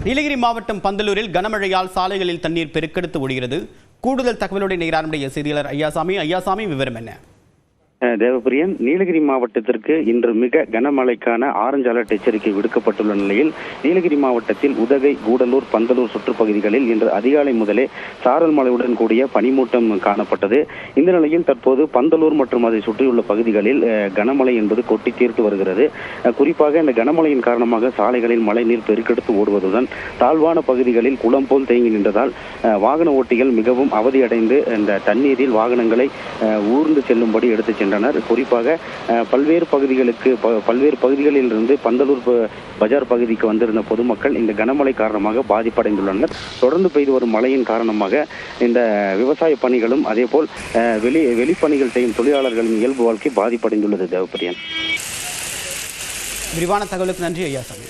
நீலகிரி மாவட்டம் பந்தலூரில் கனமழையால் சாலைகளில் தண்ணீர் பெருக்கெடுத்து ஓடுகிறது. கூடுதல் தகவலுடன் இணைகிறார் செய்தியாளர் ஐயாசாமி. விவரம் என்ன? தேவபிரியன், நீலகிரி மாவட்டத்திற்கு இன்று மிக கனமழைக்கான ஆரஞ்சு அலர்ட் எச்சரிக்கை விடுக்கப்பட்டுள்ள நிலையில் நீலகிரி மாவட்டத்தில் உதகை, கூடலூர், பந்தலூர் சுற்றுப்பகுதிகளில் இன்று அதிகாலை முதலே சாரல் மழையுடன் கூடிய பனிமூட்டம் காணப்பட்டது. இந்த நிலையில் தற்போது பந்தலூர் மற்றும் அதை சுற்றியுள்ள பகுதிகளில் கனமழை என்பது கொட்டி தீர்த்து வருகிறது. குறிப்பாக இந்த கனமழையின் காரணமாக சாலைகளில் மழைநீர் பெருக்கெடுத்து ஓடுவதுடன் தாழ்வான பகுதிகளில் குளம் போல் தேங்கி நின்றதால் வாகன ஓட்டிகள் மிகவும் அவதியடைந்து இந்த தண்ணீரில் வாகனங்களை ஊர்ந்து செல்லும்படி எடுத்துச் சென்றனர். குறிப்பாக பல்வேறு பகுதிகளில் இருந்து பந்தலூர் பஜார் பகுதிக்கு வந்திருந்த பொதுமக்கள் இந்த கனமழை காரணமாக பாதிப்படைந்துள்ளனர். தொடர்ந்து பெய்து வரும் மழையின் காரணமாக இந்த விவசாய பணிகளும் அதேபோல் வெளிப்பணிகள் செய்யும் தொழிலாளர்களின் இயல்பு வாழ்க்கை பாதிப்படைந்துள்ளது. தேவபிரியன், விரிவான தகவலுக்கு நன்றி ஐயாசாமி.